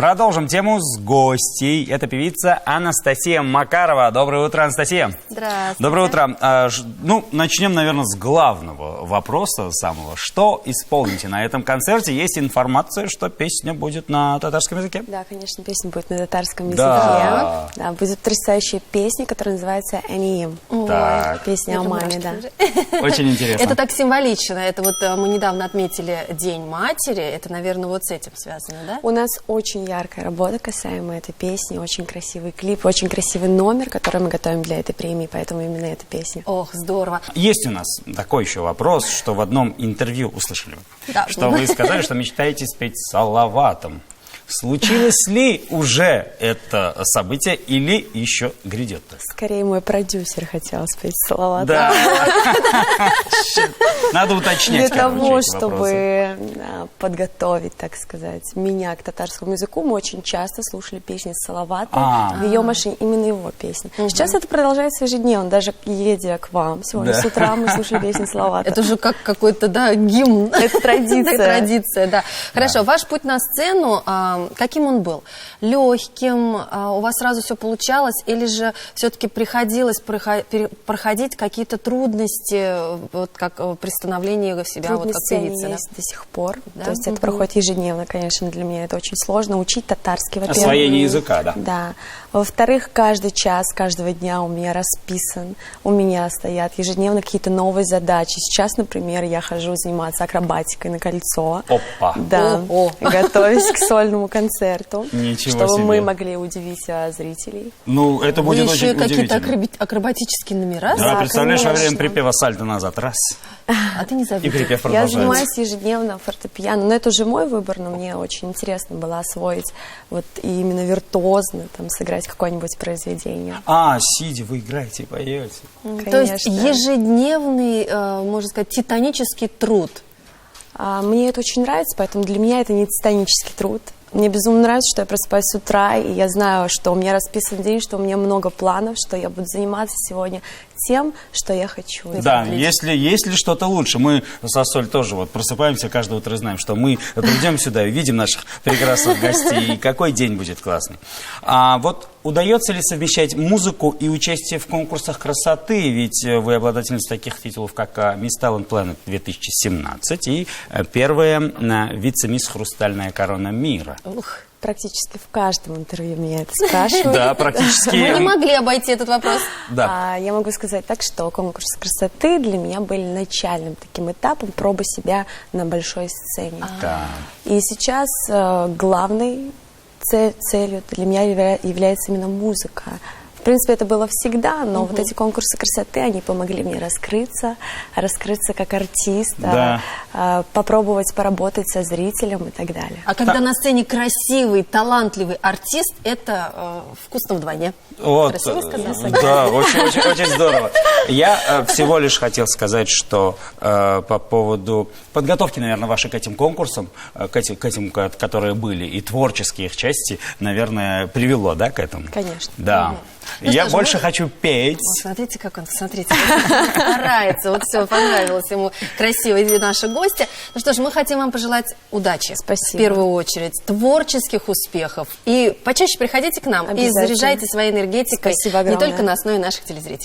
Продолжим тему с гостей. Это певица Анастасия Макарова. Доброе утро, Анастасия. Здравствуйте. Доброе утро. Ну, начнем, наверное, с главного вопроса самого. Что исполните на этом концерте? Есть информация, что песня будет на татарском языке? Да, конечно, песня будет на татарском языке. Да. Да, будет потрясающая песня, которая называется «Энеем». Так. Песня о маме, да. Очень интересно. Это так символично. Это вот мы недавно отметили День матери. Это, наверное, вот с этим связано, да? У нас очень яркая работа касаемо этой песни, очень красивый клип, очень красивый номер, который мы готовим для этой премии, поэтому именно эта песня. Ох, здорово. Есть у нас такой еще вопрос, что в одном интервью услышали, Да. что вы сказали, что мечтаете спеть Салаватом. Случилось ли уже это событие или еще грядет? Скорее, мой продюсер хотел спеть Салават. Да. Надо уточнять. Для того, эти чтобы вопросы. подготовить, так сказать, меня к татарскому языку, мы очень часто слушали песни Салавата А. в ее машине, именно его песни. Сейчас это продолжается ежедневно, даже едя к вам. Сегодня Да. с утра мы слушали песни Салавата. Это же как какой-то, да, гимн. Это традиция. Традиция, да. Хорошо, ваш путь на сцену, каким он был? Легким? У вас сразу все получалось? Или же все-таки приходилось проходить какие-то трудности, вот как при становлении себя вот как Трудности они певицы? Да? есть до сих пор. Да? То есть это проходит ежедневно, конечно, для меня это очень сложно. Учить татарский, во-первых. Освоение языка, да. Да. Во-вторых, каждый час, каждого дня у меня расписан. У меня стоят ежедневно какие-то новые задачи. Сейчас, например, я хожу заниматься акробатикой на кольцо. Опа. Да. О. Готовясь к сольному концерту. Ничего чтобы себе. мы могли удивить зрителей. Ну, это Вы будет еще очень какие-то удивительно. акробатические номера? Да, представляешь, во время конечно. припева сальто назад, раз, А ты не и забудь. припев Я продолжается. занимаюсь ежедневно фортепиано, но это уже мой выбор, но мне очень интересно было освоить вот и именно виртуозно там сыграть какое-нибудь произведение. А, сидя, вы играете и поете. То есть Конечно. ежедневный, можно сказать, титанический труд. Мне это очень нравится, поэтому для меня это не титанический труд. Мне безумно нравится, что я просыпаюсь с утра, и я знаю, что у меня расписан день, что у меня много планов, что я буду заниматься сегодня тем, что я хочу. Да, если что-то лучше. Мы со Соль тоже вот просыпаемся каждое утро и знаем, что мы придем сюда и видим наших прекрасных гостей, и какой день будет классный. А вот удается ли совмещать музыку и участие в конкурсах красоты? Ведь вы обладательница таких титулов, как Miss Talent Planet 2017 и первая вице-мисс «Хрустальная корона мира». Ух. Практически в каждом интервью меня это спрашивают. Да, практически. Мы не могли обойти этот вопрос. Да. Я могу сказать так, что конкурсы красоты для меня были начальным таким этапом пробы себя на большой сцене. Да. И сейчас главной целью для меня является именно музыка. В принципе, это было всегда, но вот эти конкурсы красоты, они помогли мне раскрыться как артист, Да. попробовать поработать со зрителем и так далее. А когда на сцене красивый, талантливый артист, это вкусно вдвойне. Вот, Красиво сказала? да, очень здорово. Я всего лишь хотел сказать, что по поводу подготовки, наверное, вашей к этим конкурсам, к этим, которые были, и творческие их части, наверное, привело, да, к этому? Конечно. Да. Ну Я что ж, больше хочу петь. О, смотрите, как он, смотрите, старается. Вот все, понравилось ему красивые наши гости. Ну что ж, мы хотим вам пожелать удачи. Спасибо. В первую очередь, творческих успехов. И почаще приходите к нам и Обязательно. заряжайте своей энергетикой Спасибо не огромное. только нас, но и наших телезрителей.